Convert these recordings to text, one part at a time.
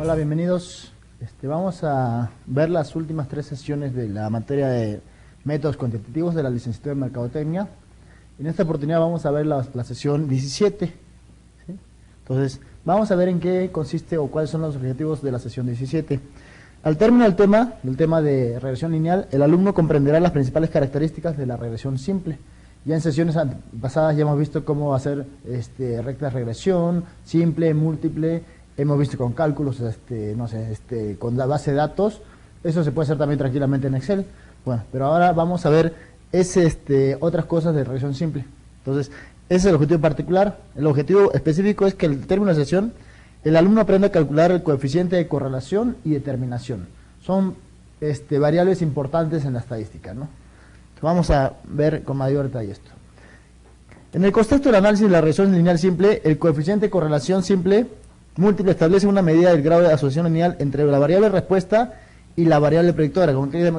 Hola, bienvenidos. Vamos a ver las últimas 3 sesiones de la materia de métodos cuantitativos de la licenciatura en Mercadotecnia. En esta oportunidad vamos a ver la sesión 17. ¿Sí? Entonces, vamos a ver en qué consiste o cuáles son los objetivos de la sesión 17. Al término del tema de regresión lineal, el alumno comprenderá las principales características de la regresión simple. Ya en sesiones pasadas ya hemos visto cómo hacer recta de regresión, simple, múltiple. Hemos visto con cálculos, con la base de datos. Eso se puede hacer también tranquilamente en Excel. Bueno, pero ahora vamos a ver otras cosas de regresión simple. Entonces, ese es el objetivo particular. El objetivo específico es que al término de la sesión, el alumno aprenda a calcular el coeficiente de correlación y determinación. Son variables importantes en la estadística, ¿no? Entonces, vamos a ver con mayor detalle esto. En el contexto del análisis de la regresión lineal simple, el coeficiente de correlación simple múltiple establece una medida del grado de asociación lineal entre la variable respuesta y la variable predictora,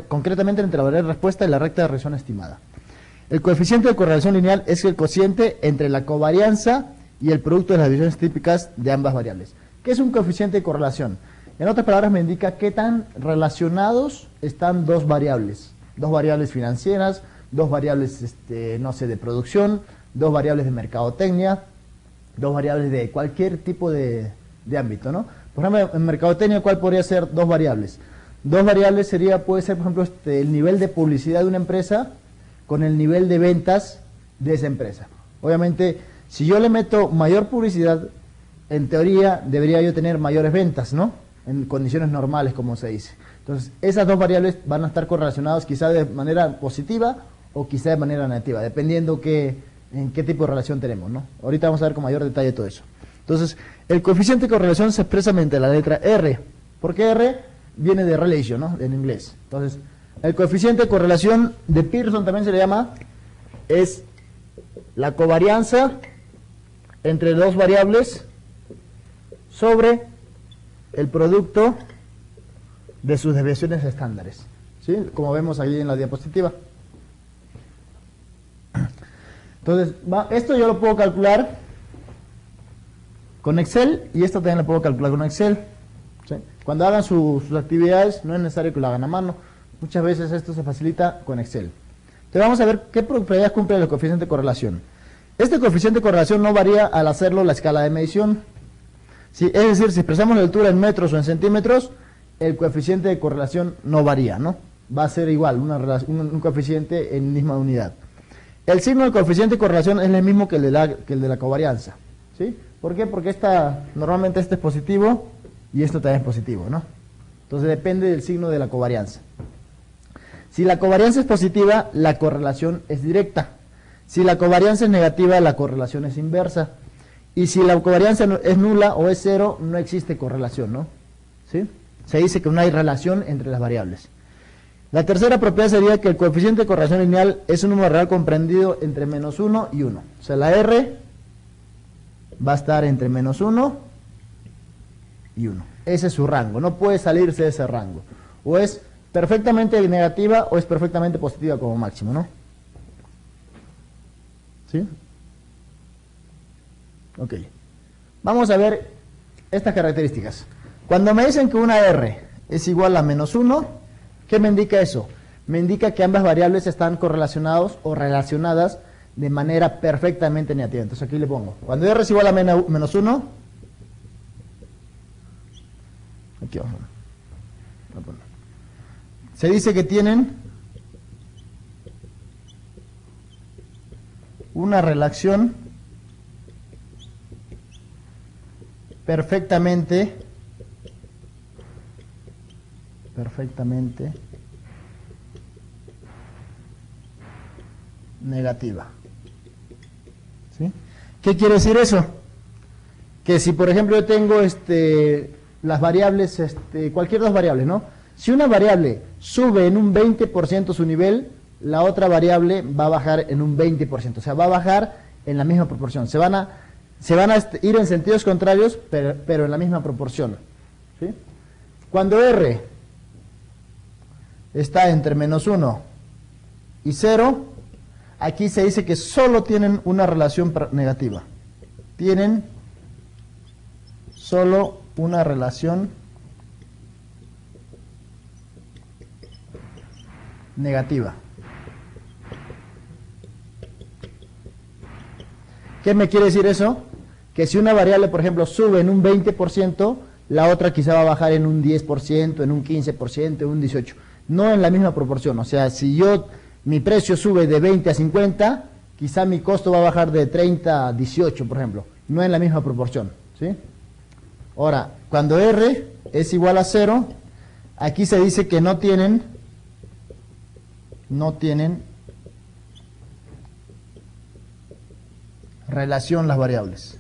concretamente entre la variable respuesta y la recta de regresión estimada. El coeficiente de correlación lineal es el cociente entre la covarianza y el producto de las divisiones típicas de ambas variables. ¿Qué es un coeficiente de correlación? En otras palabras, me indica qué tan relacionados están dos variables financieras, dos variables, de producción, dos variables de mercadotecnia, dos variables de cualquier tipo de ámbito, ¿no? Por ejemplo, en mercadotecnia, ¿cuál podría ser dos variables? Dos variables puede ser, por ejemplo, el nivel de publicidad de una empresa con el nivel de ventas de esa empresa. Obviamente, si yo le meto mayor publicidad, en teoría debería yo tener mayores ventas, ¿no? En condiciones normales, como se dice. Entonces, esas dos variables van a estar correlacionadas quizá de manera positiva o quizá de manera negativa, dependiendo en qué tipo de relación tenemos, ¿no? Ahorita vamos a ver con mayor detalle todo eso. Entonces, el coeficiente de correlación se expresa mediante la letra R. ¿Por qué R? Viene de relation, ¿no? En inglés. Entonces, el coeficiente de correlación de Pearson también se le llama, es la covarianza entre dos variables sobre el producto de sus desviaciones estándares, ¿sí? Como vemos ahí en la diapositiva. Entonces, esto yo lo puedo calcular con Excel y esto también lo puedo calcular con Excel. ¿Sí? Cuando hagan sus actividades no es necesario que lo hagan a mano. Muchas veces esto se facilita con Excel. Entonces vamos a ver qué propiedades cumple el coeficiente de correlación. Este coeficiente de correlación no varía al hacerlo la escala de medición. ¿Sí? Es decir, si expresamos la altura en metros o en centímetros, el coeficiente de correlación no varía, ¿no? Va a ser igual, un coeficiente en misma unidad. El signo del coeficiente de correlación es el mismo que el de la covarianza. ¿Sí? ¿Por qué? Porque normalmente este es positivo y esto también es positivo, ¿no? Entonces depende del signo de la covarianza. Si la covarianza es positiva, la correlación es directa. Si la covarianza es negativa, la correlación es inversa. Y si la covarianza es nula o es cero, no existe correlación, ¿no? ¿Sí? Se dice que no hay relación entre las variables. La tercera propiedad sería que el coeficiente de correlación lineal es un número real comprendido entre -1 y 1. O sea, la R va a estar entre -1 y 1. Ese es su rango, no puede salirse de ese rango. O es perfectamente negativa o es perfectamente positiva como máximo, ¿no? ¿Sí? Ok. Vamos a ver estas características. Cuando me dicen que una R es igual a -1, ¿qué me indica eso? Me indica que ambas variables están correlacionadas o relacionadas de manera perfectamente negativa. Entonces aquí le pongo, cuando R es igual a -1, aquí vamos a poner. Se dice que tienen una relación perfectamente negativa. ¿Sí? ¿Qué quiere decir eso? Que si por ejemplo yo tengo las variables, cualquier dos variables, ¿no? Si una variable sube en un 20% su nivel, la otra variable va a bajar en un 20%, o sea, va a bajar en la misma proporción. Se van a ir en sentidos contrarios, pero en la misma proporción. ¿Sí? Cuando R está entre -1 y 0, aquí se dice que solo tienen una relación negativa. Tienen solo una relación negativa. ¿Qué me quiere decir eso? Que si una variable, por ejemplo, sube en un 20%, la otra quizá va a bajar en un 10%, en un 15%, en un 18%. No en la misma proporción. O sea, si mi precio sube de 20 a 50, quizá mi costo va a bajar de 30 a 18, por ejemplo. No en la misma proporción. ¿Sí? Ahora, cuando R es igual a 0, aquí se dice que no tienen relación las variables.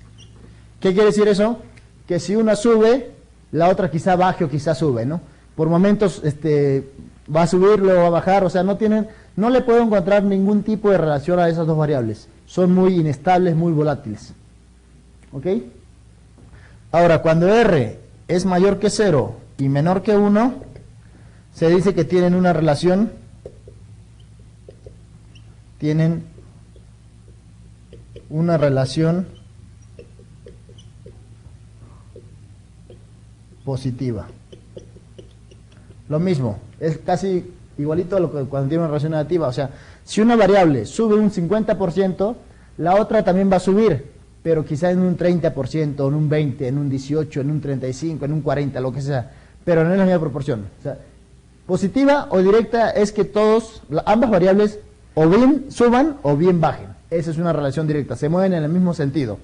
¿Qué quiere decir eso? Que si una sube, la otra quizá baje o quizá sube, ¿no? Por momentos va a subir, luego va a bajar, o sea, no le puedo encontrar ningún tipo de relación a esas dos variables. Son muy inestables, muy volátiles. ¿Ok? Ahora, cuando R es mayor que 0 y menor que 1, se dice que tienen una relación, positiva. Lo mismo, es casi igualito a lo que cuando tiene una relación negativa. O sea, si una variable sube un 50%, la otra también va a subir, pero quizá en un 30%, en un 20%, en un 18%, en un 35%, en un 40%, lo que sea, pero no en la misma proporción. O sea, positiva o directa es que ambas variables o bien suban o bien bajen. Esa es una relación directa, se mueven en el mismo sentido.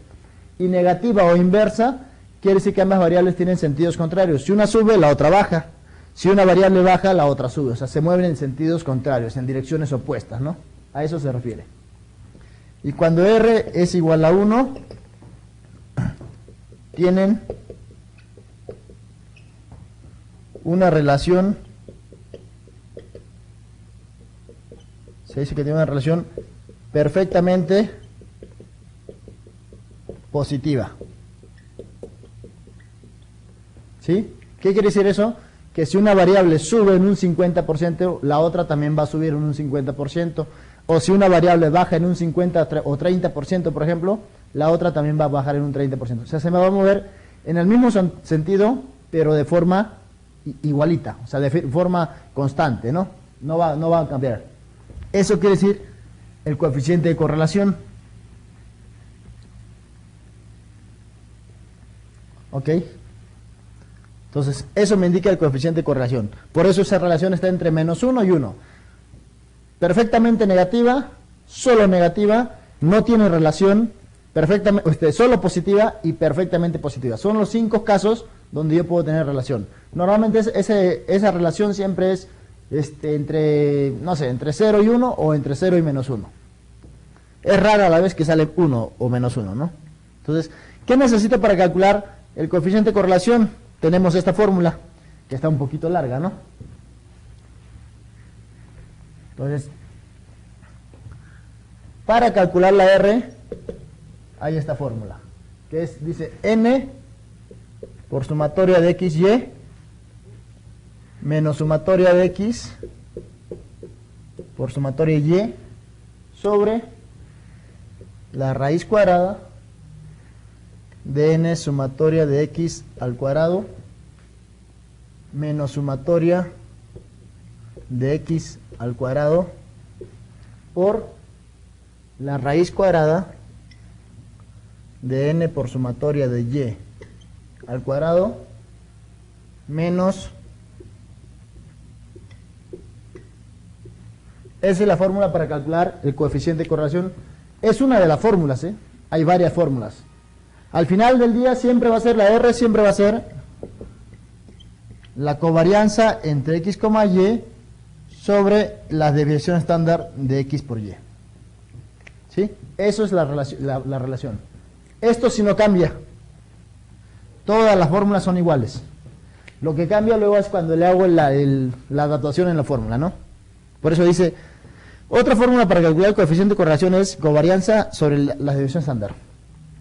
Y negativa o inversa quiere decir que ambas variables tienen sentidos contrarios. Si una sube, la otra baja. Si una variable baja, la otra sube. O sea, se mueven en sentidos contrarios, en direcciones opuestas, ¿no? A eso se refiere. Y cuando R es igual a 1, tienen una relación, se dice que tiene una relación perfectamente positiva. ¿Sí? ¿Qué quiere decir eso? Que si una variable sube en un 50%, la otra también va a subir en un 50%. O si una variable baja en un 50 o 30%, por ejemplo, la otra también va a bajar en un 30%. O sea, se me va a mover en el mismo sentido, pero de forma igualita, o sea, de forma constante, ¿no? No va a cambiar. Eso quiere decir el coeficiente de correlación. ¿Ok? Entonces, eso me indica el coeficiente de correlación. Por eso esa relación está entre -1 y 1. Perfectamente negativa, solo negativa, no tiene relación, perfectamente, solo positiva y perfectamente positiva. Son los 5 casos donde yo puedo tener relación. Normalmente esa relación siempre es entre 0 y 1 o entre 0 y -1. Es rara a la vez que sale 1 o -1, ¿no? Entonces, ¿qué necesito para calcular el coeficiente de correlación? Tenemos esta fórmula, que está un poquito larga, ¿no? Entonces, para calcular la R, hay esta fórmula, que dice n por sumatoria de xy menos sumatoria de x por sumatoria y sobre la raíz cuadrada de n sumatoria de x al cuadrado menos sumatoria de x al cuadrado por la raíz cuadrada de n por sumatoria de y al cuadrado menos... Esa es la fórmula para calcular el coeficiente de correlación. Es una de las fórmulas, ¿eh? Hay varias fórmulas. Al final del día siempre va a ser la R, siempre va a ser la covarianza entre x, y sobre la desviación estándar de x por y. ¿Sí? Eso es la relación. Esto sí no cambia. Todas las fórmulas son iguales. Lo que cambia luego es cuando le hago la adaptación en la fórmula, ¿no? Por eso dice, otra fórmula para calcular el coeficiente de correlación es covarianza sobre la desviación estándar,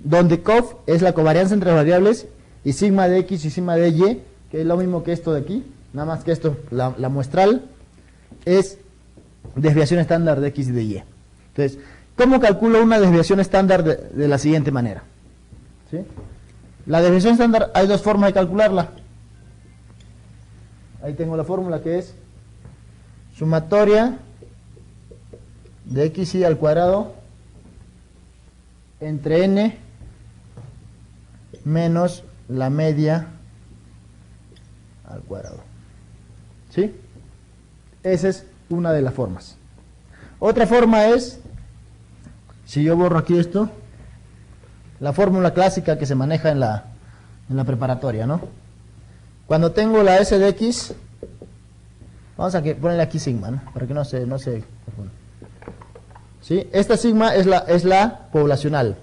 donde cov es la covarianza entre variables y sigma de x y sigma de y, que es lo mismo que esto de aquí, nada más que esto, la muestral, es desviación estándar de x y de y. Entonces, ¿cómo calculo una desviación estándar de la siguiente manera? ¿Sí? La desviación estándar hay dos formas de calcularla. Ahí tengo la fórmula que es sumatoria de xy al cuadrado entre n menos la media al cuadrado. ¿Sí? Esa es una de las formas. Otra forma es, si yo borro aquí esto, la fórmula clásica que se maneja en la preparatoria, ¿no? Cuando tengo la S de x, vamos a ponerle aquí sigma, ¿no? Para que no se confunda. ¿Sí? Esta sigma es la poblacional.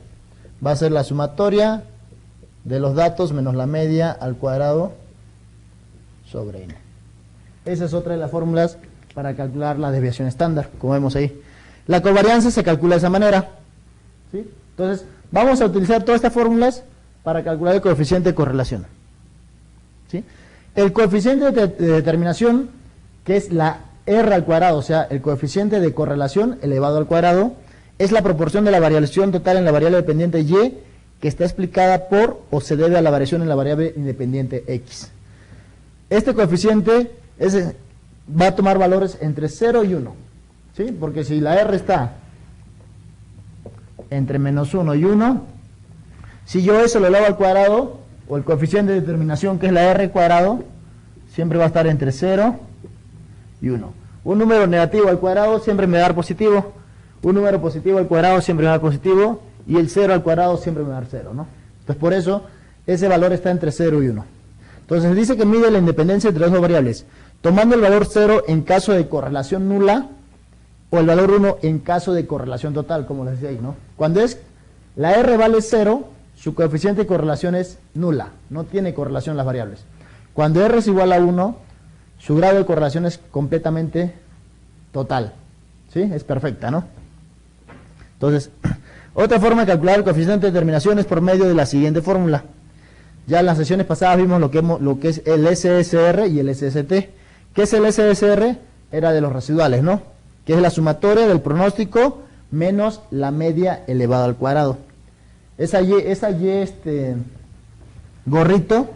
Va a ser la sumatoria de los datos menos la media al cuadrado sobre n. Esa es otra de las fórmulas para calcular la desviación estándar, como vemos ahí. La covarianza se calcula de esa manera. ¿Sí? Entonces, vamos a utilizar todas estas fórmulas para calcular el coeficiente de correlación. ¿Sí? El coeficiente de determinación, que es la R al cuadrado, o sea, el coeficiente de correlación elevado al cuadrado, es la proporción de la variación total en la variable dependiente y, que está explicada por o se debe a la variación en la variable independiente x. Este coeficiente va a tomar valores entre 0 y 1. ¿Sí? Porque si la R está entre menos 1 y 1, si yo eso lo elevo al cuadrado, o el coeficiente de determinación, que es la R al cuadrado, siempre va a estar entre 0 y 1. Un número negativo al cuadrado siempre me va a dar positivo, un número positivo al cuadrado siempre me va a dar positivo, y el 0 al cuadrado siempre me va a dar 0, ¿no? Entonces por eso ese valor está entre 0 y 1. Entonces dice que mide la independencia entre las dos variables, tomando el valor 0 en caso de correlación nula, o el valor 1 en caso de correlación total, como les decía ahí, ¿no? Cuando la R vale 0, su coeficiente de correlación es nula, no tiene correlación las variables. Cuando R es igual a 1, su grado de correlación es completamente total, ¿sí? Es perfecta, ¿no? Entonces, otra forma de calcular el coeficiente de determinación es por medio de la siguiente fórmula. Ya en las sesiones pasadas vimos lo que es el SSR y el SST. ¿Qué es el SSR? Era de los residuales, ¿no? Que es la sumatoria del pronóstico menos la media elevada al cuadrado. Esa Y gorrito,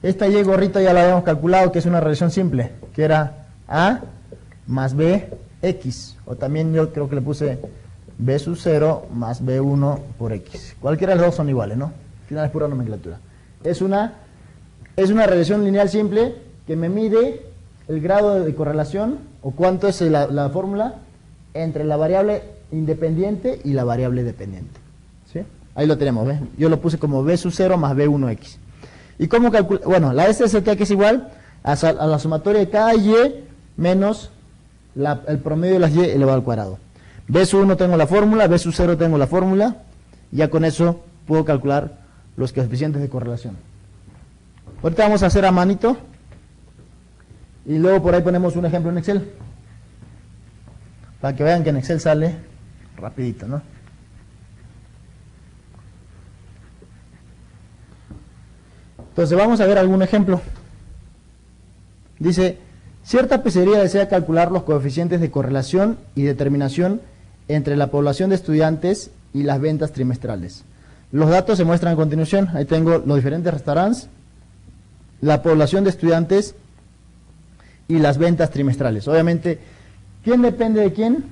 esta Y gorrito ya la habíamos calculado, que es una relación simple, que era A más B X, o también yo creo que le puse B sub 0 más B1 por X. Cualquiera de los dos son iguales, ¿no? Al final es pura nomenclatura. Es una relación lineal simple que me mide el grado de correlación, o cuánto es la fórmula, entre la variable independiente y la variable dependiente. ¿Sí? Ahí lo tenemos, ¿ves? Yo lo puse como B sub 0 más B1X. ¿Y cómo calcula? Bueno, la SST que es igual a la sumatoria de cada Y menos el promedio de las Y elevado al cuadrado. B sub 1 tengo la fórmula, B sub 0 tengo la fórmula, y ya con eso puedo calcular los coeficientes de correlación. Ahorita vamos a hacer a manito, y luego por ahí ponemos un ejemplo en Excel, para que vean que en Excel sale rapidito, ¿no? Entonces vamos a ver algún ejemplo. Dice, cierta pizzería desea calcular los coeficientes de correlación y determinación entre la población de estudiantes y las ventas trimestrales. Los datos se muestran a continuación. Ahí tengo los diferentes restaurantes, la población de estudiantes y las ventas trimestrales. Obviamente, ¿quién depende de quién?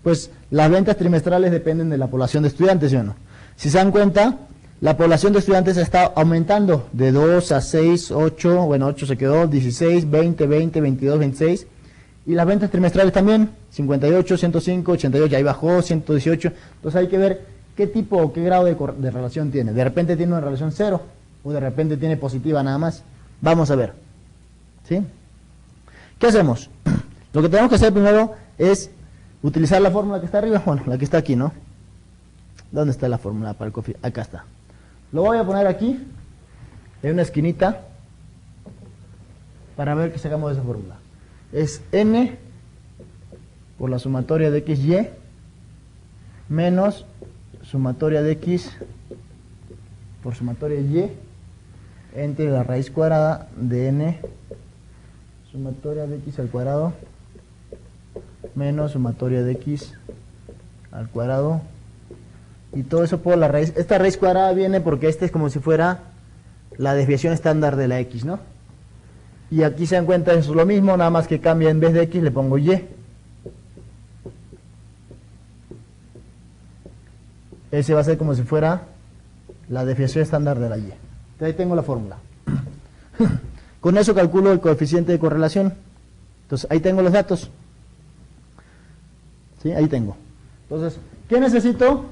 Pues las ventas trimestrales dependen de la población de estudiantes, ¿sí o no? Si se dan cuenta, la población de estudiantes está aumentando de 2 a 6, 8, bueno, 8 se quedó, 16, 20, 20, 22, 26. Y las ventas trimestrales también, 58, 105, 88, ahí bajó, 118. Entonces hay que ver qué tipo o qué grado de relación tiene. De repente tiene una relación 0, o de repente tiene positiva nada más. Vamos a ver. ¿Sí? ¿Qué hacemos? Lo que tenemos que hacer primero es utilizar la fórmula que está arriba, bueno, la que está aquí, ¿no? ¿Dónde está la fórmula para el coeficiente? Acá está. Lo voy a poner aquí, en una esquinita, para ver que sacamos de esa fórmula. Es n por la sumatoria de xy menos sumatoria de x por sumatoria de y entre la raíz cuadrada de n sumatoria de x al cuadrado menos sumatoria de x al cuadrado, y todo eso por la raíz. Esta raíz cuadrada viene porque este es como si fuera la desviación estándar de la x, ¿no? Y aquí se dan cuenta, eso es lo mismo, nada más que cambia en vez de X le pongo Y. Ese va a ser como si fuera la desviación estándar de la Y. Entonces ahí tengo la fórmula. Con eso calculo el coeficiente de correlación. Entonces ahí tengo los datos. ¿Sí? Ahí tengo. Entonces, ¿qué necesito?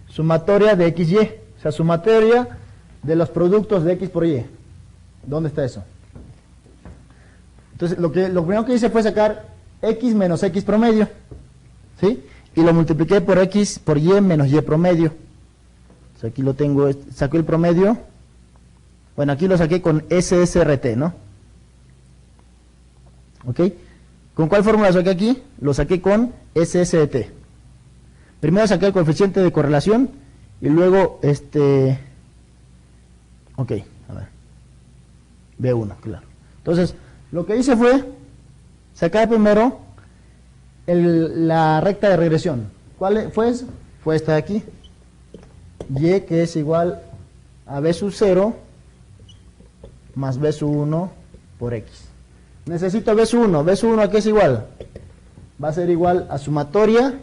Sumatoria de XY. O sea, sumatoria de los productos de X por Y. ¿Dónde está eso? Entonces, lo primero que hice fue sacar X menos X promedio. ¿Sí? Y lo multipliqué por X por Y menos Y promedio. Entonces, aquí lo tengo, saqué el promedio. Bueno, aquí lo saqué con SSRT, ¿no? ¿Ok? ¿Con cuál fórmula lo saqué aquí? Lo saqué con SST. Primero saqué el coeficiente de correlación y luego ok, a ver. B1, claro. Entonces, lo que hice fue sacar primero la recta de regresión. ¿Cuál fue esa? Fue esta de aquí. Y que es igual a B sub 0 más B sub 1 por X. Necesito B sub 1. B sub 1 ¿a qué es igual? Va a ser igual a sumatoria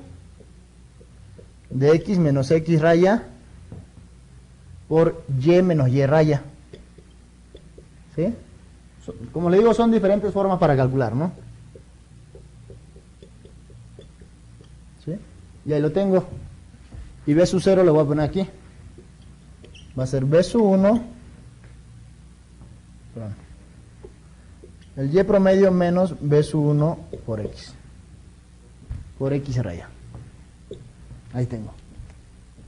de X menos X raya por Y menos Y raya. ¿Sí? Como le digo, son diferentes formas para calcular, ¿no? ¿Sí? Y ahí lo tengo. Y B sub 0 lo voy a poner aquí. Va a ser B sub 1. El Y promedio menos B sub 1 por X. Por X raya. Ahí tengo.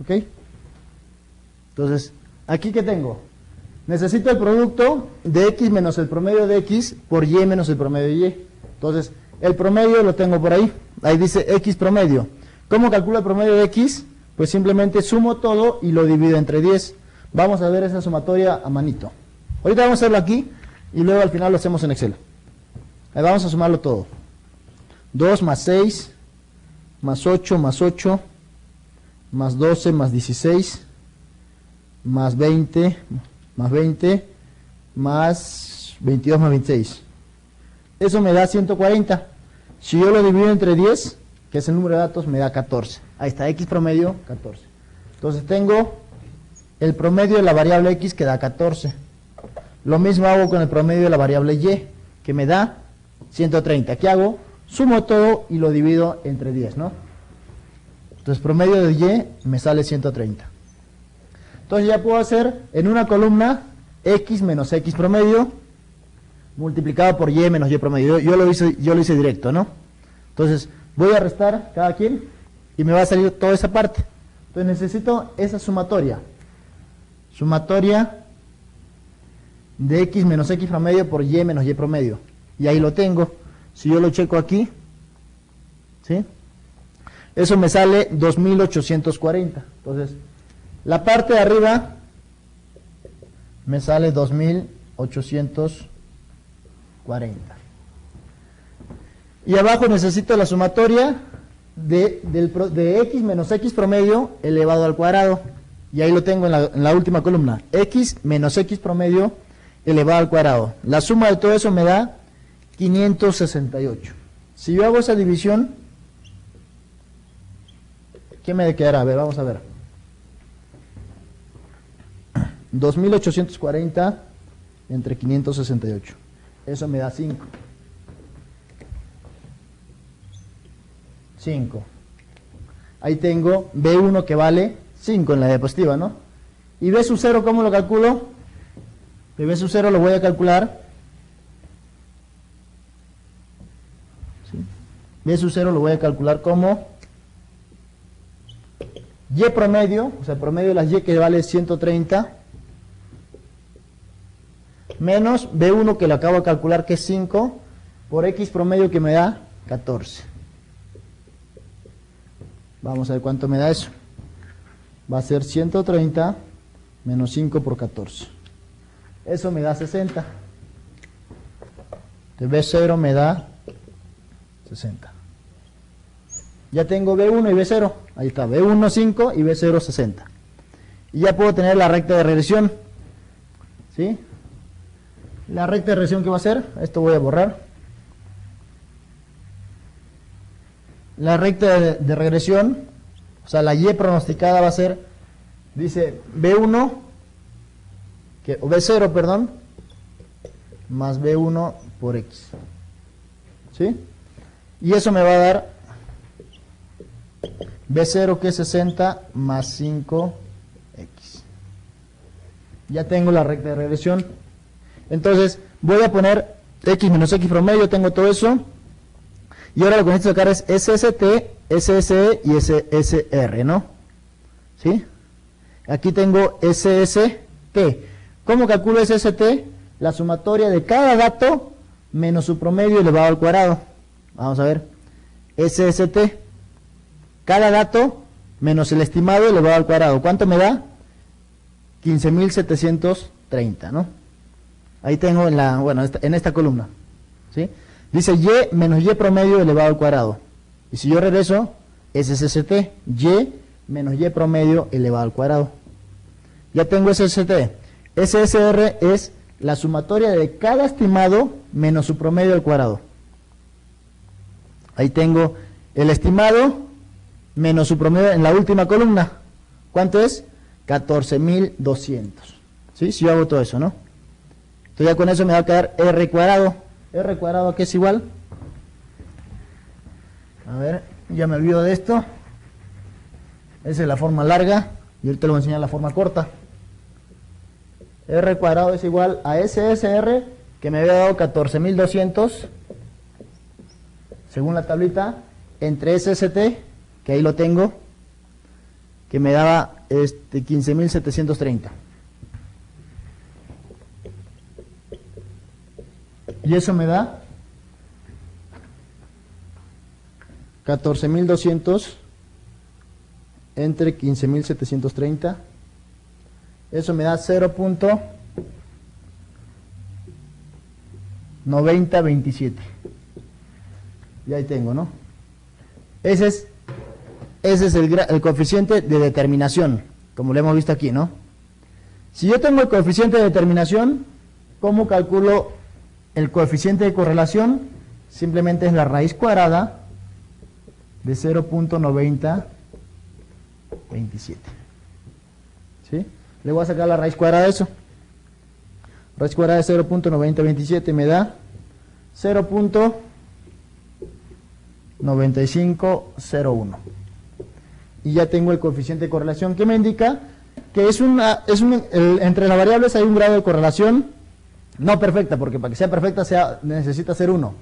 ¿Ok? Entonces, ¿aquí qué tengo? Necesito el producto de X menos el promedio de X por Y menos el promedio de Y. Entonces, el promedio lo tengo por ahí. Ahí dice X promedio. ¿Cómo calculo el promedio de X? Pues simplemente sumo todo y lo divido entre 10. Vamos a ver esa sumatoria a manito. Ahorita vamos a hacerlo aquí y luego al final lo hacemos en Excel. Ahí vamos a sumarlo todo. 2 más 6 más 8 más 8 más 12 más 16 más 20 más 20 más 22 más 26. Eso me da 140. Si yo lo divido entre 10, que es el número de datos, me da 14. Ahí está, X promedio, 14. Entonces tengo el promedio de la variable X que da 14. Lo mismo hago con el promedio de la variable Y, que me da 130. ¿Qué hago? Sumo todo y lo divido entre 10, ¿no? Entonces promedio de Y me sale 130. Entonces ya puedo hacer en una columna X menos X promedio multiplicado por Y menos Y promedio. Yo lo hice directo, ¿no? Entonces voy a restar cada quien y me va a salir toda esa parte. Entonces necesito esa sumatoria. Sumatoria de X menos X promedio por Y menos Y promedio. Y ahí lo tengo. Si yo lo checo aquí, ¿sí? Eso me sale 2840. Entonces, la parte de arriba me sale 2840. Y abajo necesito la sumatoria de X menos X promedio elevado al cuadrado. Y ahí lo tengo en la última columna. X menos X promedio elevado al cuadrado. La suma de todo eso me da 568. Si yo hago esa división, ¿qué me quedará? A ver, vamos a ver. 2840 entre 568. Eso me da 5. 5. Ahí tengo B1 que vale 5 en la diapositiva, ¿no? Y B sub 0, ¿cómo lo calculo? B sub 0 lo voy a calcular. ¿Sí? B sub 0 lo voy a calcular como Y promedio, o sea, el promedio de las Y que vale 130, menos B1 que lo acabo de calcular que es 5, por X promedio que me da 14. Vamos a ver cuánto me da eso. Va a ser 130 menos 5 por 14. Eso me da 60. Entonces B0 me da 60. Ya tengo B1 y B0. Ahí está, B1 5 y B0 60. Y ya puedo tener la recta de regresión. ¿Sí? La recta de regresión que va a ser, esto voy a borrar. La recta de regresión, o sea, la y pronosticada va a ser, dice B1, o B0, perdón, más B1 por X. ¿Sí? Y eso me va a dar B0, que es 60, más 5X. Ya tengo la recta de regresión. Entonces, voy a poner X menos X promedio, tengo todo eso. Y ahora lo que necesito sacar es SST, SSE y SSR, ¿no? ¿Sí? Aquí tengo SST. ¿Cómo calculo SST? La sumatoria de cada dato menos su promedio elevado al cuadrado. Vamos a ver. SST. Cada dato menos el estimado elevado al cuadrado. ¿Cuánto me da? 15.730, ¿no? Ahí tengo en esta columna. ¿Sí? Dice y menos y promedio elevado al cuadrado. Y si yo regreso, es SST, y menos y promedio elevado al cuadrado. Ya tengo SST. SSR es la sumatoria de cada estimado menos su promedio al cuadrado. Ahí tengo el estimado menos su promedio en la última columna. ¿Cuánto es? 14.200. ¿Sí? Si yo hago todo eso, ¿no? Entonces ya con eso me va a quedar R cuadrado. R cuadrado, ¿qué es igual? A ver, ya me olvido de esto. Esa es la forma larga y ahorita le voy a enseñar la forma corta. R cuadrado es igual a SSR, que me había dado 14.200 según la tablita, entre SST, que ahí lo tengo, que me daba 15.730. Y eso me da 14.200 entre 15.730. Eso me da 0.9027. Y ahí tengo, ¿no? Ese es el coeficiente de determinación, como lo hemos visto aquí, ¿no? Si yo tengo el coeficiente de determinación, ¿cómo calculo el coeficiente de correlación? Simplemente es la raíz cuadrada de 0.9027. ¿Sí? Le voy a sacar la raíz cuadrada de eso. Raíz cuadrada de 0.9027 me da 0.9501. Y ya tengo el coeficiente de correlación, que me indica que entre las variables hay un grado de correlación no perfecta, porque para que sea perfecta necesita ser 1.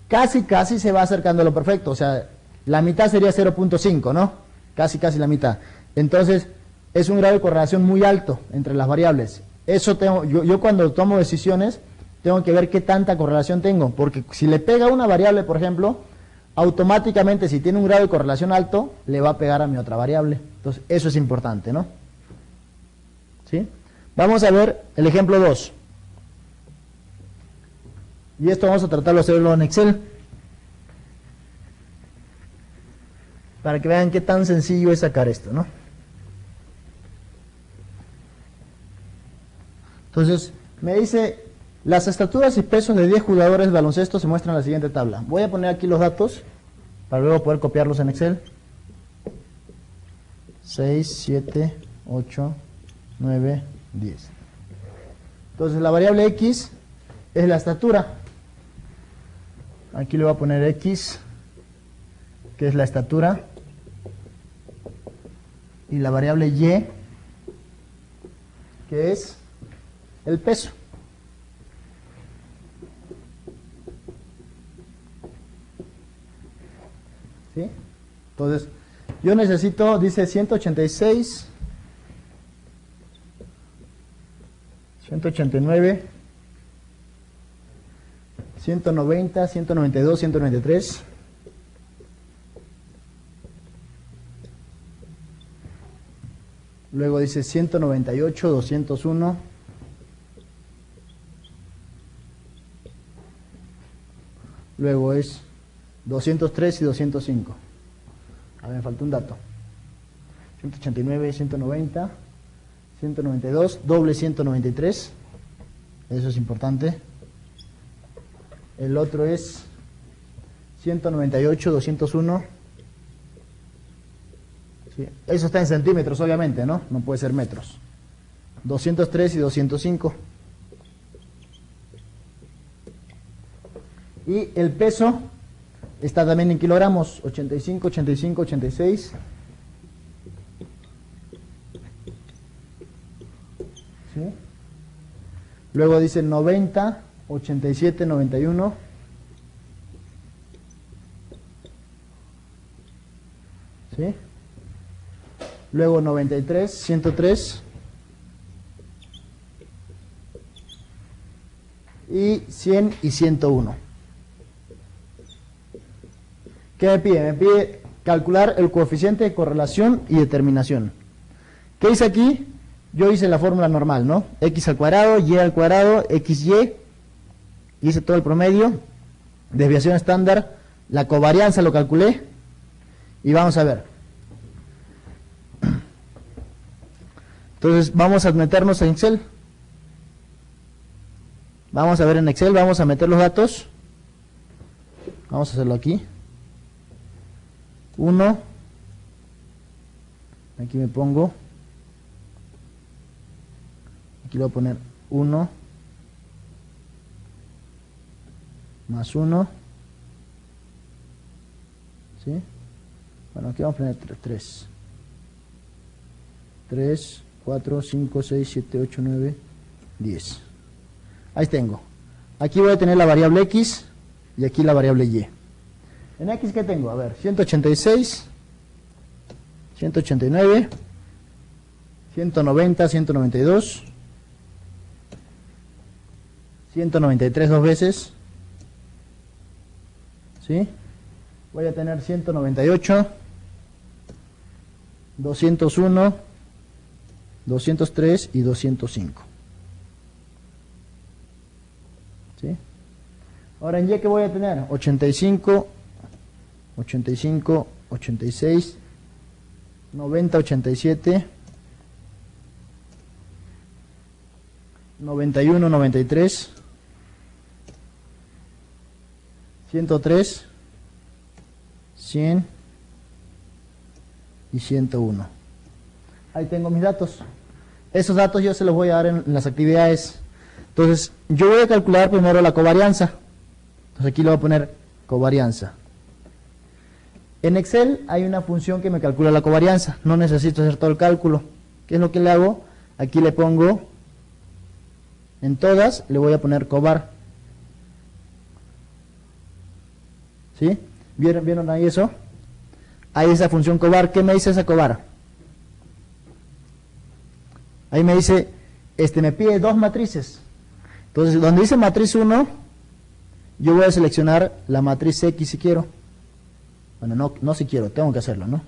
Casi se va acercando a lo perfecto, o sea, la mitad sería 0.5, ¿no? Casi la mitad. Entonces, es un grado de correlación muy alto entre las variables. Eso yo cuando tomo decisiones, tengo que ver qué tanta correlación tengo, porque si le pega una variable, por ejemplo, automáticamente, si tiene un grado de correlación alto, le va a pegar a mi otra variable. Entonces, eso es importante, ¿no? ¿Sí? Vamos a ver el ejemplo 2. Y esto vamos a tratarlo de hacerlo en Excel, para que vean qué tan sencillo es sacar esto, ¿no? Entonces, me dice, las estaturas y pesos de 10 jugadores de baloncesto se muestran en la siguiente tabla. Voy a poner aquí los datos, para luego poder copiarlos en Excel. 6, 7, 8, 9, 10. Entonces, la variable X es la estatura. Aquí le voy a poner X, que es la estatura. Y la variable Y, que es el peso. ¿Sí? Entonces, yo necesito, dice 186, 189, 190, 192, 193. Luego dice 198, 201. Luego es 203 y 205. A ver, me falta un dato. 189, 190, 192, doble 193. Eso es importante. El otro es 198, 201. ¿Sí? Eso está en centímetros, obviamente, ¿no? No puede ser metros. 203 y 205. Y el peso está también en kilogramos. 85, 85, 86. ¿Sí? Luego dice 90, 87, 91. ¿Sí? Luego 93, 103. Y 100 y 101. ¿Qué me pide? Me pide calcular el coeficiente de correlación y determinación. ¿Qué hice aquí? Yo hice la fórmula normal, ¿no? X al cuadrado, Y al cuadrado, XY. Hice todo el promedio. Desviación estándar. La covarianza lo calculé. Y vamos a ver. Entonces vamos a meternos en Excel. Vamos a ver en Excel, vamos a meter los datos. Vamos a hacerlo aquí. 1. Aquí me pongo. Aquí le voy a poner 1 más 1. ¿Sí? Bueno, aquí vamos a poner 3. 3, 4, 5, 6, 7, 8, 9, 10. Ahí tengo. Aquí voy a tener la variable X y aquí la variable Y. En X, ¿qué tengo? A ver, 186, 189, 190, 192, 193 dos veces. ¿Sí? Voy a tener 198, 201, 203 y 205. ¿Sí? Ahora en Y, ¿qué voy a tener? 85, 85, 86, 90, 87, 91, 93, 103, 100 y 101. Ahí tengo mis datos. Esos datos yo se los voy a dar en las actividades. Entonces, yo voy a calcular primero la covarianza. Entonces aquí le voy a poner covarianza. En Excel hay una función que me calcula la covarianza. No necesito hacer todo el cálculo. ¿Qué es lo que le hago? Aquí le pongo, en todas, le voy a poner covar. ¿Sí? ¿Vieron ahí eso? Ahí esa función covar. ¿Qué me dice esa covar? Ahí me dice, me pide dos matrices. Entonces, donde dice matriz 1, yo voy a seleccionar la matriz X si quiero. Bueno, no si quiero, tengo que hacerlo, ¿no?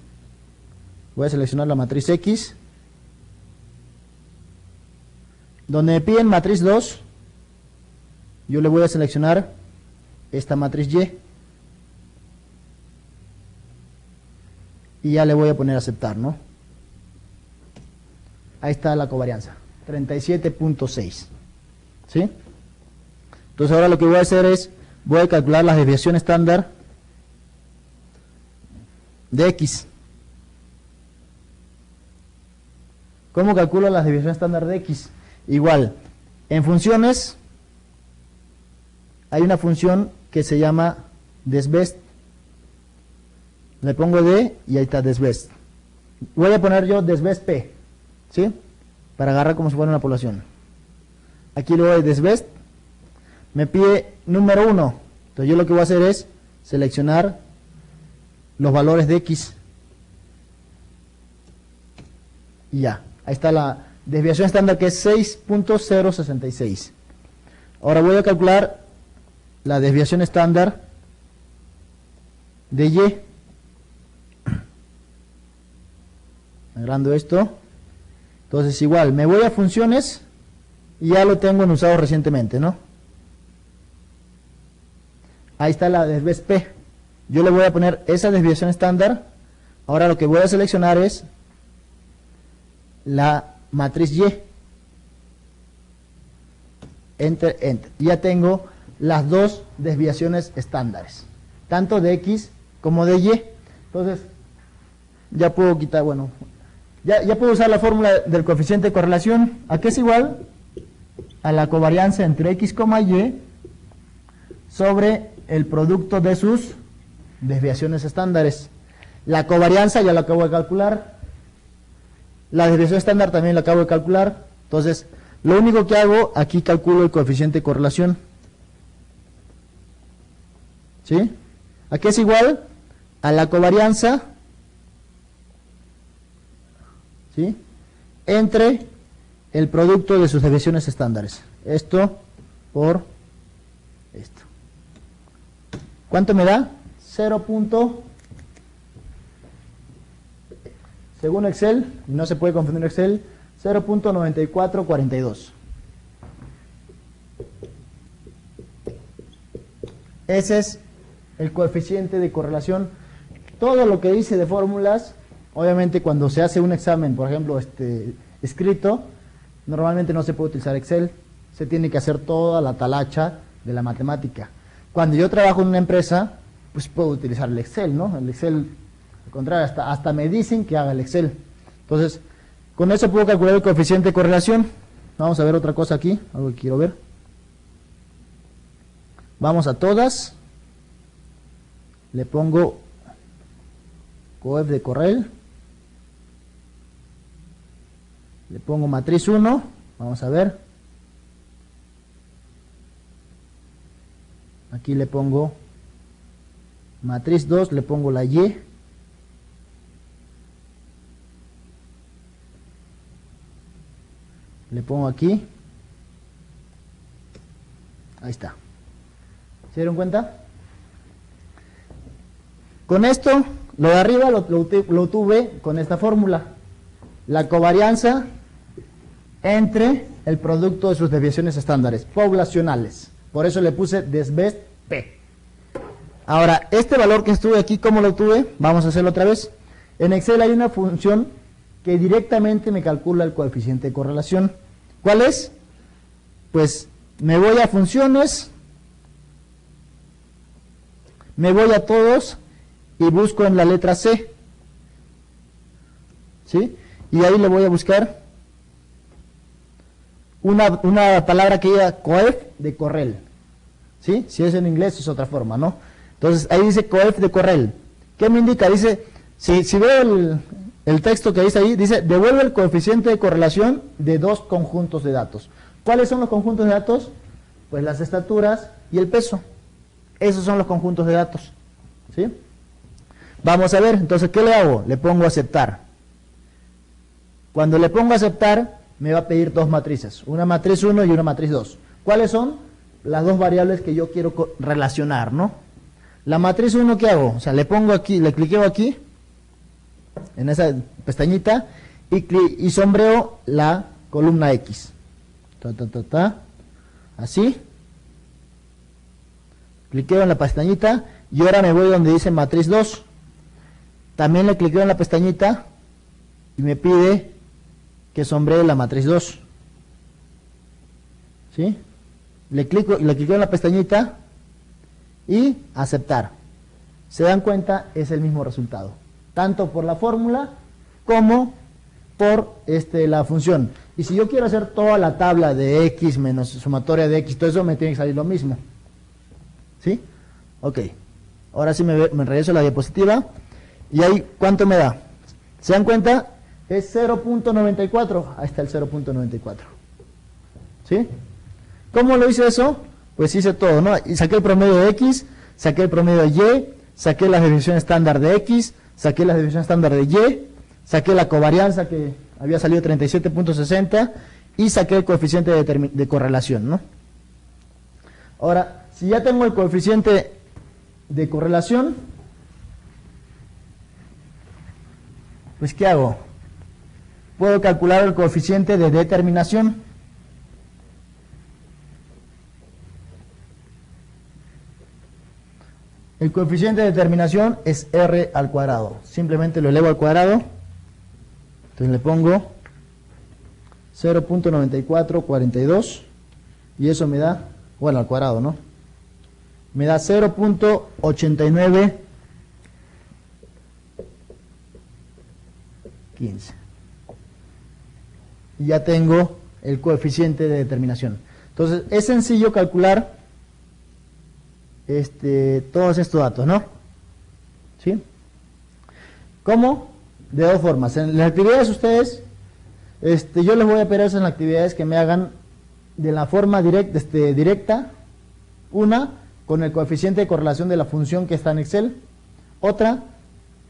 Voy a seleccionar la matriz X. Donde me piden matriz 2, yo le voy a seleccionar esta matriz Y. Y ya le voy a poner aceptar, ¿no? Ahí está la covarianza, 37.6. ¿Sí? Entonces ahora lo que voy a hacer es, voy a calcular la desviación estándar de X. ¿Cómo calculo la desviación estándar de X? Igual, en funciones hay una función que se llama desbest. Le pongo D y ahí está desbest. Voy a poner yo desbest P, ¿sí? Para agarrar como si fuera una población. Aquí le doy desbest. Me pide número 1. Entonces yo lo que voy a hacer es seleccionar los valores de X. Y ya. Ahí está la desviación estándar, que es 6.066. Ahora voy a calcular la desviación estándar de Y. Agrando esto. Entonces igual, me voy a funciones y ya lo tengo en usado recientemente, ¿no? Ahí está la desbest P. Yo le voy a poner esa desviación estándar. Ahora lo que voy a seleccionar es la matriz Y. enter, enter. Y ya tengo las dos desviaciones estándares, tanto de X como de Y. Entonces, ya puedo quitar, bueno, ya puedo usar la fórmula del coeficiente de correlación. ¿A qué es igual? A la covarianza entre X, Y sobre el producto de sus desviaciones estándares. La covarianza ya lo acabo de calcular. La desviación estándar también lo acabo de calcular. Entonces, lo único que hago, aquí calculo el coeficiente de correlación. ¿Sí? ¿A qué es igual? A la covarianza, ¿sí?, entre el producto de sus desviaciones estándares. Esto por esto. ¿Cuánto me da? 0. Según Excel, no se puede confundir Excel, 0.9442. Ese es el coeficiente de correlación. Todo lo que dice de fórmulas, obviamente cuando se hace un examen, por ejemplo, escrito, normalmente no se puede utilizar Excel, se tiene que hacer toda la talacha de la matemática. Cuando yo trabajo en una empresa, pues puedo utilizar el Excel, ¿no? El Excel, al contrario, hasta me dicen que haga el Excel. Entonces, con eso puedo calcular el coeficiente de correlación. Vamos a ver otra cosa aquí, algo que quiero ver. Vamos a todas. Le pongo coef de Correl. Le pongo matriz 1. Vamos a ver. Aquí le pongo matriz 2, le pongo la Y. Le pongo aquí. Ahí está. ¿Se dieron cuenta? Con esto, lo de arriba lo tuve con esta fórmula. La covarianza entre el producto de sus desviaciones estándares, poblacionales. Por eso le puse desbest P. Ahora, este valor que estuve aquí, ¿cómo lo obtuve? Vamos a hacerlo otra vez. En Excel hay una función que directamente me calcula el coeficiente de correlación. ¿Cuál es? Pues me voy a funciones, me voy a todos y busco en la letra C. ¿Sí? Y ahí le voy a buscar una palabra que diga coef de Correl. ¿Sí? Si es en inglés es otra forma, ¿no? Entonces ahí dice coef de Correl. ¿Qué me indica? Dice, si veo el texto que dice ahí, dice devuelve el coeficiente de correlación de dos conjuntos de datos. ¿Cuáles son los conjuntos de datos? Pues las estaturas y el peso. Esos son los conjuntos de datos. ¿Sí? Vamos a ver, entonces, ¿qué le hago? Le pongo aceptar. Cuando le pongo aceptar, me va a pedir dos matrices, una matriz 1 y una matriz 2. ¿Cuáles son? Las dos variables que yo quiero relacionar, ¿no? La matriz 1, ¿qué hago? O sea, le pongo aquí, le cliqueo aquí, en esa pestañita, y sombreo la columna X. Así. Cliqueo en la pestañita, y ahora me voy donde dice matriz 2. También le cliqueo en la pestañita, y me pide que sombree la matriz 2. ¿Sí? Le clico en la pestañita y aceptar. ¿Se dan cuenta? Es el mismo resultado, tanto por la fórmula como por la función. Y si yo quiero hacer toda la tabla de X menos sumatoria de X, todo eso me tiene que salir lo mismo. ¿Sí? Ok. Ahora sí me regreso a la diapositiva. Y ahí, ¿cuánto me da? ¿Se dan cuenta? Es 0.94. Ahí está el 0.94. ¿Sí? ¿Cómo lo hice eso? Pues hice todo, ¿no? Y saqué el promedio de X, saqué el promedio de Y, saqué la desviación estándar de X, saqué la desviación estándar de Y, saqué la covarianza que había salido 37.60 y saqué el coeficiente de correlación, ¿no? Ahora, si ya tengo el coeficiente de correlación, pues ¿qué hago? Puedo calcular el coeficiente de determinación. El coeficiente de determinación es R al cuadrado. Simplemente lo elevo al cuadrado. Entonces le pongo 0.9442 y eso me da, bueno, al cuadrado, ¿no? Me da 0.8915. Y ya tengo el coeficiente de determinación. Entonces, es sencillo calcular todos estos datos, ¿no? ¿Sí? ¿Cómo? De dos formas. En las actividades ustedes, yo les voy a pedir esas actividades que me hagan de la forma directa, una con el coeficiente de correlación de la función que está en Excel, otra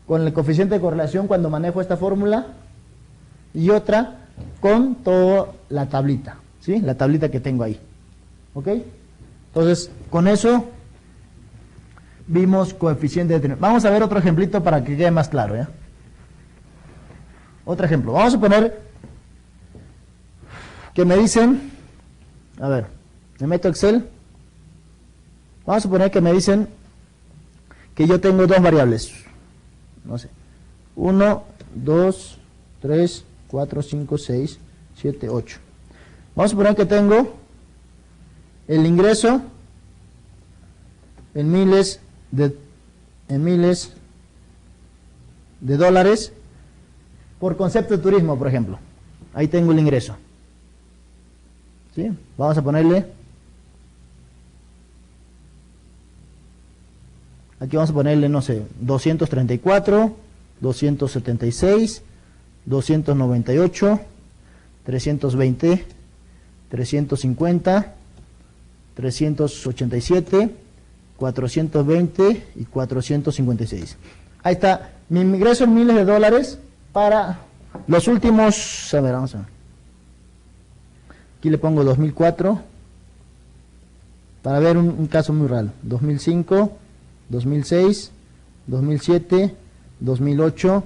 con el coeficiente de correlación cuando manejo esta fórmula, y otra con toda la tablita, ¿sí? La tablita que tengo ahí, ¿ok? Entonces, con eso vimos coeficiente de determinación. Vamos a ver otro ejemplito para que quede más claro, ¿ya? Otro ejemplo. Vamos a poner que me dicen, a ver, me meto a Excel. Vamos a suponer que me dicen que yo tengo dos variables. No sé. 1, 2, 3, 4, 5, 6, 7, 8. Vamos a suponer que tengo el ingreso en miles de dólares por concepto de turismo, por ejemplo. Ahí tengo el ingreso. ¿Sí? Vamos a ponerle, aquí vamos a ponerle, no sé, 234, 276, 298, 320, 350, 387, 420 y 456. Ahí está, mi ingreso en miles de dólares para los últimos, a ver, vamos a ver. Aquí le pongo 2004 para ver un caso muy real. 2005, 2006, 2007, 2008,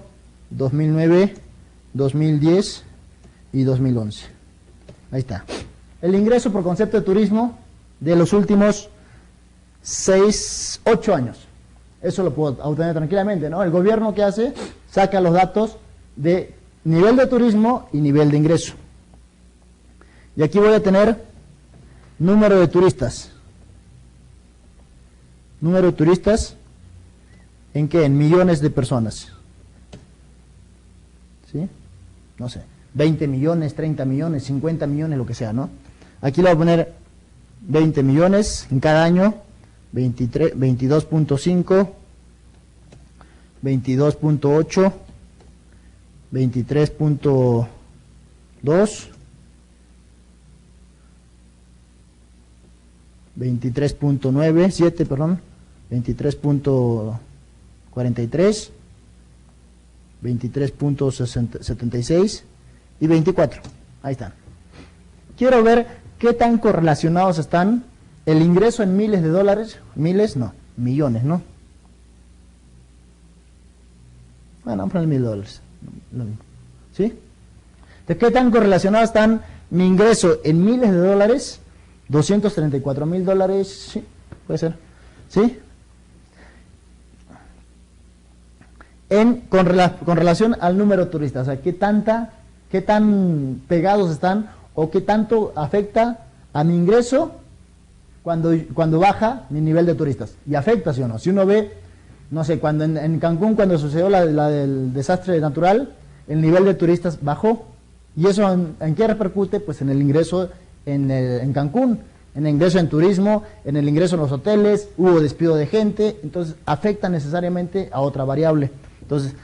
2009, 2010 y 2011. Ahí está. El ingreso por concepto de turismo de los últimos 8 años. Eso lo puedo obtener tranquilamente, ¿no? El gobierno, ¿qué hace? Saca los datos de nivel de turismo y nivel de ingreso. Y aquí voy a tener número de turistas. Número de turistas, ¿en qué? En millones de personas. ¿Sí? No sé, 20 millones, 30 millones, 50 millones, lo que sea, ¿no? Aquí le voy a poner 20 millones en cada año, 22.5, 22.8, 23.2, 23.97, perdón, 23.43, 23.76 y 24. Ahí están. Quiero ver qué tan correlacionados están el ingreso en miles de dólares, miles, no, millones, ¿no? Bueno, vamos a poner $1,000, ¿sí? ¿De qué tan correlacionados están mi ingreso en miles de dólares? $234,000, sí, puede ser, ¿sí? Con relación al número de turistas, o sea, qué tan pegados están o qué tanto afecta a mi ingreso cuando baja mi nivel de turistas. Y afecta, ¿sí o no? Si uno ve, no sé, cuando en Cancún, cuando sucedió la del desastre natural, el nivel de turistas bajó. ¿Y eso en qué repercute? Pues en el ingreso en Cancún, en el ingreso en turismo, en el ingreso en los hoteles, hubo despido de gente, entonces afecta necesariamente a otra variable. Entonces,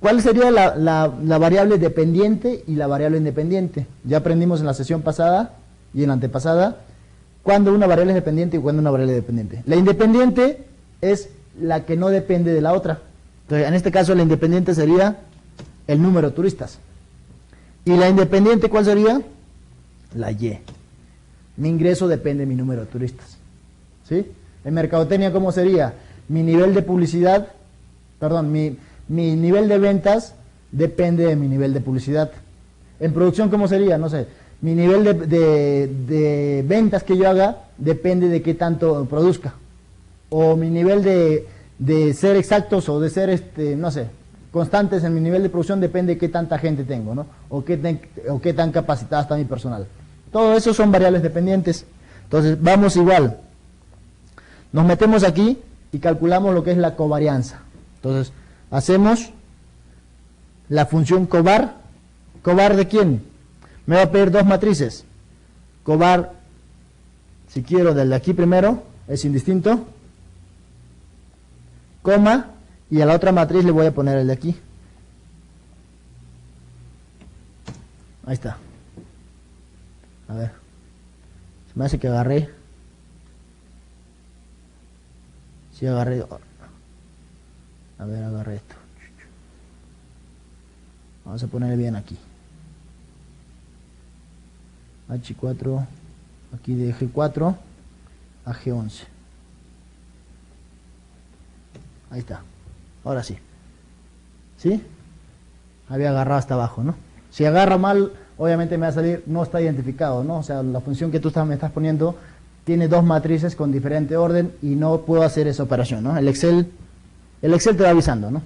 ¿cuál sería la variable dependiente y la variable independiente? Ya aprendimos en la sesión pasada y en la antepasada cuándo una variable es dependiente y cuándo una variable es dependiente. La independiente es la que no depende de la otra. Entonces, en este caso la independiente sería el número de turistas. ¿Y la independiente cuál sería? La Y. Mi ingreso depende de mi número de turistas. ¿Sí? En mercadotecnia, ¿cómo sería? Mi nivel de publicidad, perdón, mi nivel de ventas depende de mi nivel de publicidad. En producción, ¿cómo sería? No sé, mi nivel de ventas que yo haga depende de qué tanto produzca. O mi nivel de ser exactos o de ser, no sé, constantes en mi nivel de producción depende de qué tanta gente tengo, ¿no? O qué tan capacitada está mi personal. Todo eso son variables dependientes. Entonces vamos igual. Nos metemos aquí y calculamos lo que es la covarianza. Entonces hacemos la función covar. ¿Covar de quién? Me va a pedir dos matrices. Covar, si quiero, del de aquí primero, es indistinto. Coma, y a la otra matriz le voy a poner el de aquí. Ahí está. A ver. Se me hace que agarré. Sí, agarré. A ver, agarré esto. Vamos a ponerle bien aquí. H4, aquí de G4 a G11. Ahí está. Ahora sí. ¿Sí? Había agarrado hasta abajo, ¿no? Si agarro mal, obviamente me va a salir, no está identificado, ¿no? O sea, la función que tú me estás poniendo tiene dos matrices con diferente orden y no puedo hacer esa operación, ¿no? El Excel te va avisando, ¿no?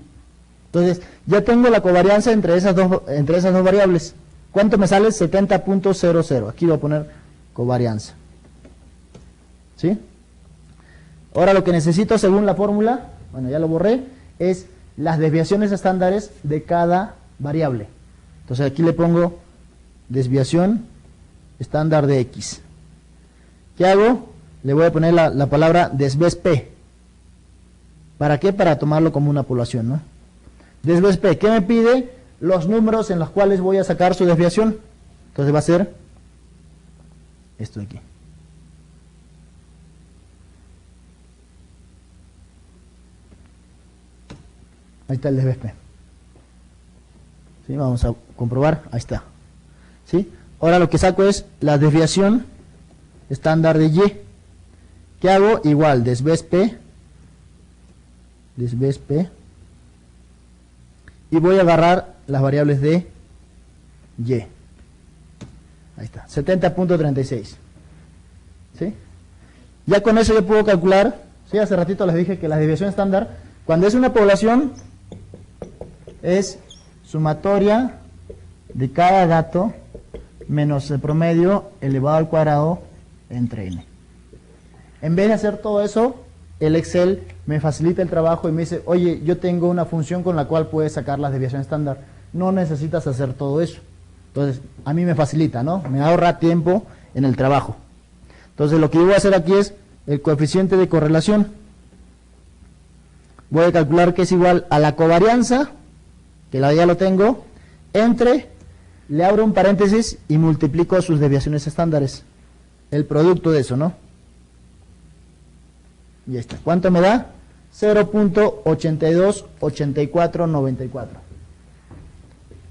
Entonces, ya tengo la covarianza entre esas dos variables. ¿Cuánto me sale? 70.00. Aquí voy a poner covarianza. ¿Sí? Ahora lo que necesito según la fórmula, bueno, ya lo borré, es las desviaciones estándares de cada variable. Entonces aquí le pongo desviación estándar de X. ¿Qué hago? Le voy a poner la palabra desves P. ¿Para qué? Para tomarlo como una población, ¿no? Desves P. ¿Qué me pide? Los números en los cuales voy a sacar su desviación. Entonces va a ser esto de aquí. Ahí está el desves P. ¿Sí? Vamos a comprobar. Ahí está. ¿Sí? Ahora lo que saco es la desviación estándar de Y. ¿Qué hago? Igual, desves P. Desves P. Y voy a agarrar las variables de Y. Ahí está, 70.36. ¿Sí? Ya con eso yo puedo calcular, ¿sí? Hace ratito les dije que la desviación estándar, cuando es una población, es sumatoria de cada dato menos el promedio elevado al cuadrado entre n. En vez de hacer todo eso, el Excel me facilita el trabajo y me dice, oye, yo tengo una función con la cual puedes sacar la desviación estándar. No necesitas hacer todo eso. Entonces, a mí me facilita, ¿no? Me ahorra tiempo en el trabajo. Entonces, lo que yo voy a hacer aquí es el coeficiente de correlación. Voy a calcular que es igual a la covarianza, que ya lo tengo, entre, le abro un paréntesis y multiplico sus desviaciones estándares. El producto de eso, ¿no? Y ahí está. ¿Cuánto me da? 0.828494.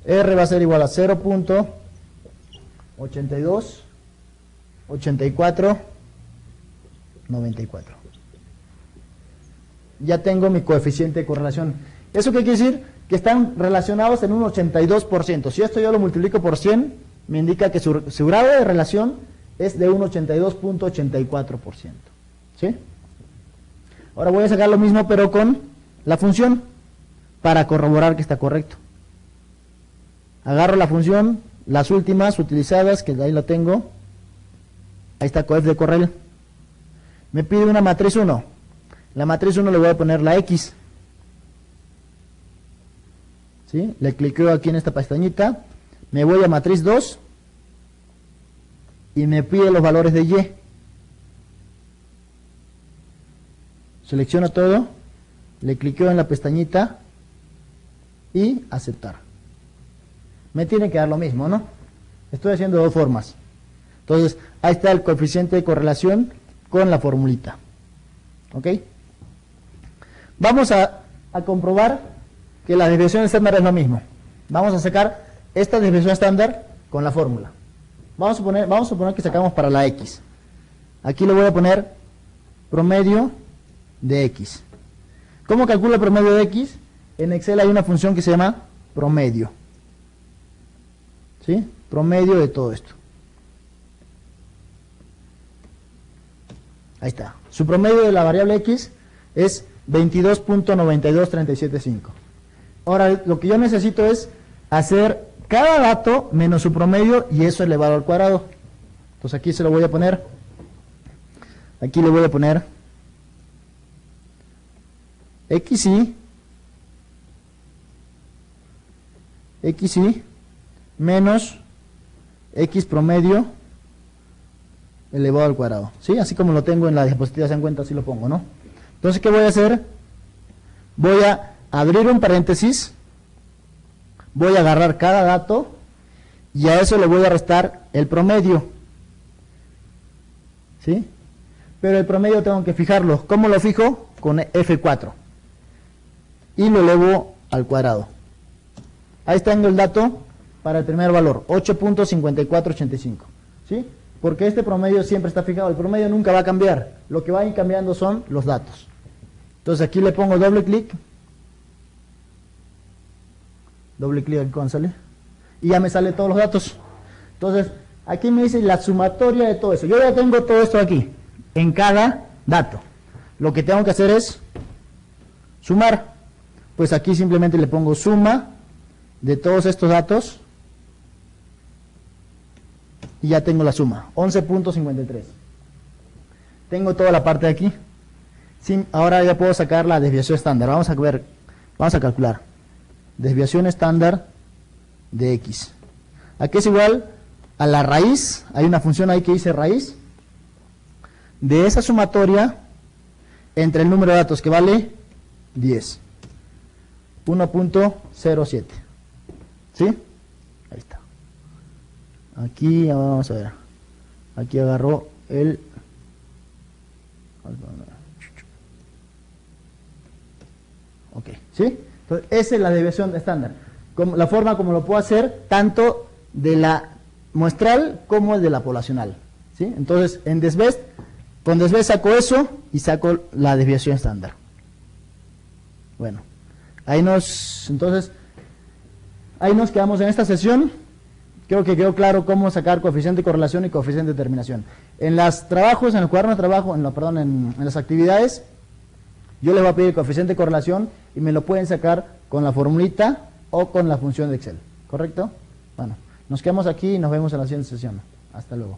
R va a ser igual a 0.828494. Ya tengo mi coeficiente de correlación. ¿Eso qué quiere decir? Que están relacionados en un 82%. Si esto yo lo multiplico por 100, me indica que su grado de relación es de un 82.84%. ¿Sí? Ahora voy a sacar lo mismo pero con la función para corroborar que está correcto. Agarro la función, las últimas utilizadas, que ahí lo tengo. Ahí está coef de correl. Me pide una matriz 1. La matriz 1 le voy a poner la X. ¿Sí? Le cliqueo aquí en esta pestañita. Me voy a matriz 2. Y me pide los valores de Y. Selecciono todo, le cliqueo en la pestañita y aceptar. Me tiene que dar lo mismo, ¿no? Estoy haciendo de dos formas. Entonces, ahí está el coeficiente de correlación con la formulita. ¿Ok? Vamos a comprobar que la desviación estándar es lo mismo. Vamos a sacar esta desviación estándar con la fórmula. Vamos a suponer que sacamos para la X. Aquí le voy a poner promedio de X. ¿Cómo calculo el promedio de X? En Excel hay una función que se llama promedio. ¿Sí? Promedio de todo esto. Ahí está. Su promedio de la variable X es 22.92375. Ahora, lo que yo necesito es hacer cada dato menos su promedio y eso elevado al cuadrado. Entonces aquí se lo voy a poner Aquí le voy a poner xy menos x promedio elevado al cuadrado, ¿sí? Así como lo tengo en la diapositiva, se dan cuenta, así lo pongo, ¿no? Entonces, ¿qué voy a hacer? Voy a abrir un paréntesis, voy a agarrar cada dato y a eso le voy a restar el promedio, ¿sí? Pero el promedio tengo que fijarlo. ¿Cómo lo fijo? Con F4 y lo elevo al cuadrado. Ahí tengo el dato para el primer valor, 8.5485, ¿sí? Porque este promedio siempre está fijado, el promedio nunca va a cambiar, lo que va a ir cambiando son los datos. Entonces aquí le pongo doble clic aquí cuando sale, y ya me sale todos los datos. Entonces aquí me dice la sumatoria de todo eso. Yo ya tengo todo esto aquí, en cada dato. Lo que tengo que hacer es sumar. Pues aquí simplemente le pongo suma de todos estos datos y ya tengo la suma, 11.53. Tengo toda la parte de aquí. Sí, ahora ya puedo sacar la desviación estándar. Vamos a calcular. Desviación estándar de x. Aquí es igual a la raíz, hay una función ahí que dice raíz, de esa sumatoria entre el número de datos que vale 10. 1.07. ¿Sí? Ahí está. Aquí vamos a ver. Aquí agarró el... Ok, ¿sí? Entonces, esa es la desviación estándar. La forma como lo puedo hacer, tanto de la muestral como de la poblacional. ¿Sí? Entonces, con desvest saco eso y saco la desviación estándar. Bueno, entonces, ahí nos quedamos en esta sesión. Creo que quedó claro cómo sacar coeficiente de correlación y coeficiente de terminación. En los trabajos, en el cuaderno de trabajo, en las actividades, yo les voy a pedir el coeficiente de correlación y me lo pueden sacar con la formulita o con la función de Excel. ¿Correcto? Bueno, nos quedamos aquí y nos vemos en la siguiente sesión. Hasta luego.